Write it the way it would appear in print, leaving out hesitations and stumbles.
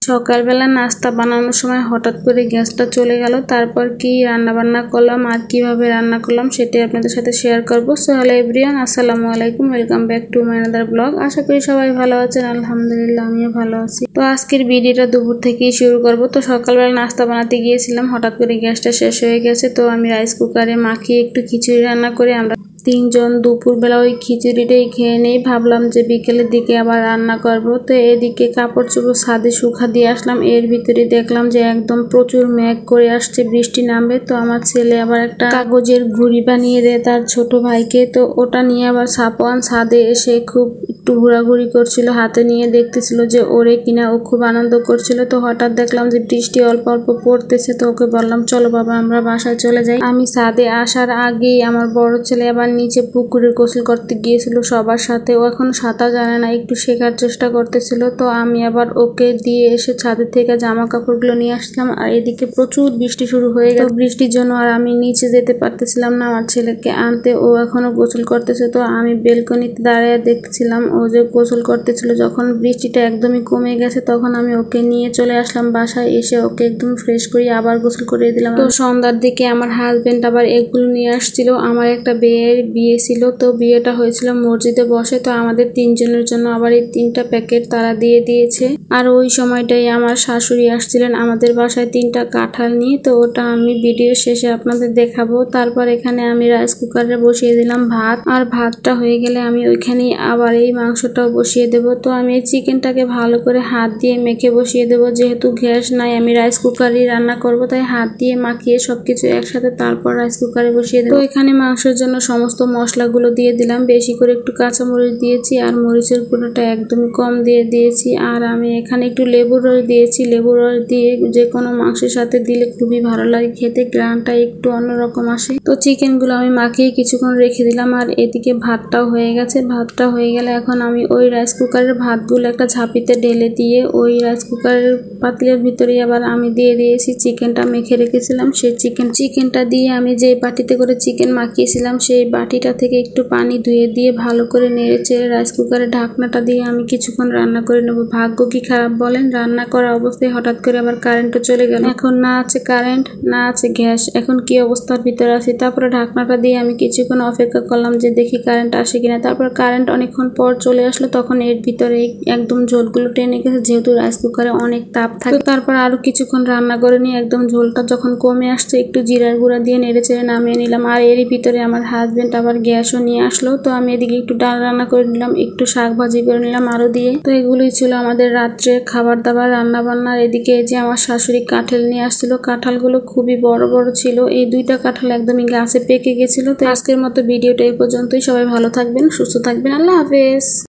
সকালবেলা নাস্তা বানানোর সময় হঠাৎ করে গ্যাসটা চলে গেল। তারপর কি রান্না বান্না করলাম আর কিভাবে রান্না করলাম সেটাই আপনাদের সাথে শেয়ার করব। সো হ্যালো এভরিওয়ান, আসসালামু আলাইকুম, welcome back to my another blog. আশা করি সবাই ভালো আছেন, আলহামদুলিল্লাহ আমিও ভালো আছি। তো আজকের ভিডিওটা দুপুর থেকেই শুরু করব। তো সকালবেলা নাস্তা বানাতে গিয়েছিলাম, হঠাৎ করে গ্যাসটা শেষ হয়ে গেছে। তো আমি রাইস কুকারে মাখিয়ে একটু খিচুড়ি রান্না করে আমরা তিনজন দুপুরবেলা ওই খিচুড়িটাই খেয়ে নেই। ভাবলাম যে বিকেলের দিকে আবার রান্না করব। তো এদিকে কাপড় চোপড় ছাদে শুকা দিয়ে আসলাম, এর ভিতরে দেখলাম যে একদম প্রচুর মেঘ করে আসছে, বৃষ্টি নামবে। তো আমার ছেলে আবার একটা কাগজের ঘুড়ি বানিয়ে দেয় তার ছোট ভাইকে, তো ওটা নিয়ে আবার সাপোয়ান ছাদে এসে খুব একটু ঘোরাঘুরি করছিল, হাতে নিয়ে দেখতেছিল যে ওরে কিনা, ও খুব আনন্দ করছিল। তো হঠাৎ দেখলাম যে বৃষ্টি অল্প অল্প পড়তেছে, তো ওকে বললাম চলো বাবা আমরা বাসায় চলে যাই। আমি ছাদে আসার আগেই আমার বড় ছেলে আবার নিচে পুকুরে গোসল করতে গিয়েছিল সবার সাথে। ও এখন সাঁতার জানে না, একটু শেখার চেষ্টা করতেছিল। তো আমি আবার ওকে দিয়ে এসে ছাদের থেকে জামা কাপড়গুলো নিয়ে আসলাম। আর এদিকে প্রচুর বৃষ্টি শুরু হয়ে গেল, বৃষ্টির জন্য আর আমি নিচে যেতে পারতেছিলাম না আমার ছেলেকে আনতে। ও এখনো গোসল করতেছে। তো আমি বেলকনিতে দাঁড়িয়ে দেখছিলাম ও যে গোসল করতেছিল। যখন বৃষ্টিটা একদমই কমে গেছে তখন আমি ওকে নিয়ে চলে আসলাম বাসায়। এসে ওকে একদম ফ্রেশ করে আবার গোসল করে দিলাম। তো সন্ধ্যার দিকে আমার হাজবেন্ড আবার এগুলো নিয়ে আসছিল। আমার একটা বিয়ে ছিল, তো বিয়েটা হয়েছিল মসজিদে বসে। তো আমাদের তিনজনের জন্য আবার এই 3টা প্যাকেট তারা দিয়ে দিয়েছে। আর ওই সময়টাই আমার শাশুড়ি আসছিলেন আমাদের বাসায় 3টা কাঁঠাল নিয়ে। তো ওটা আমি ভিডিও শেষে আপনাদের দেখাবো। তারপর এখানে আমি রাইস কুকারে বসিয়ে দিলাম ভাত, আর ভাতটা হয়ে গেলে আমি ওইখানেই আবার এই মাংসটাও বসিয়ে দেব। তো আমি এই চিকেনটাকে ভালো করে হাত দিয়ে মেখে বসিয়ে দেব, যেহেতু গ্যাস নাই আমি রাইস কুকারেই রান্না করব, তাই হাত দিয়ে মাখিয়ে সবকিছু একসাথে তারপর রাইস কুকারে বসিয়ে দেব। তো এখানে মাংসের জন্য সমস্ত মশলাগুলো দিয়ে দিলাম, বেশি করে একটু কাঁচামরিচ দিয়েছি আর মরিচের গুঁড়োটা একদমই কম দিয়ে দিয়েছি। আর আমি এখানে একটু লেবুর রস দিয়েছি। লেবুর রস দিয়ে যে কোনো মাংসের সাথে দিলে খুবই ভালো লাগে খেতে, গ্রানটা একটু অন্যরকম আসে। তো চিকেনগুলো আমি মাখিয়ে কিছুক্ষণ রেখে দিলাম। আর এদিকে ভাতটাও হয়ে গেছে। ভাতটা হয়ে গেলে এখন আমি ওই রাইস কুকারের ভাতগুলো একটা ঝাঁপিতে ঢেলে দিয়ে ওই রাইস কুকারের পাতিলের ভিতরে আবার আমি দিয়ে দিয়েছি চিকেনটা মেখে রেখেছিলাম। সেই চিকেনটা দিয়ে আমি যে বাটিতে করে চিকেন মাখিয়েছিলাম সেই বাটিটা থেকে একটু পানি ধুয়ে দিয়ে ভালো করে নেড়েচেড়ে রাইস কুকারের ঢাকনাটা দিয়ে আমি কিছুক্ষণ রান্না করে নেব। ভাগ্য কি খারাপ বলেন, রান্না করা অবস্থায় হঠাৎ করে আবার কারেন্টও চলে গেল। এখন না আছে কারেন্ট না আছে গ্যাস, এখন কি অবস্থার ভিতরে আছি। তারপরে ঢাকনাটা দিয়ে আমি কিছুক্ষণ অপেক্ষা করলাম যে দেখি কারেন্ট আসে কিনা। তারপর কারেন্ট অনেকক্ষণ পর চলে আসলো, তখন এর ভিতরে একদম ঝোলগুলো টেনে গেছে, যেহেতু রাইস কুকারে অনেক তাপ থাকে। তারপর আরো কিছুক্ষণ রান্না করে নিয়ে একদম ঝোলটা যখন কমে আসছে একটু জিরার গুঁড়া দিয়ে নেড়েচেড়ে নামিয়ে নিলাম। আর এরই ভিতরে আমার হাজবেন্ড আবার গ্যাসও নিয়ে আসলো। তো আমি এদিকে একটু ডাল রান্না করে নিলাম, একটু শাক ভাজি করে নিলাম আরো দিয়ে। তো এগুলোই ছিল আমাদের রাত্রে খাবার দাবার রান্না বান্নার। এদিকে যে আমার শাশুড়ি কাঁঠাল নিয়ে আসছিল, কাঁঠালগুলো খুবই বড় বড় ছিল। এই 2টা কাঁঠাল একদমই গাছে পেকে গেছিল। তো আজকের মতো ভিডিওটা এই পর্যন্তই। সবাই ভালো থাকবেন, সুস্থ থাকবেন, আল্লাহ হাফেজ।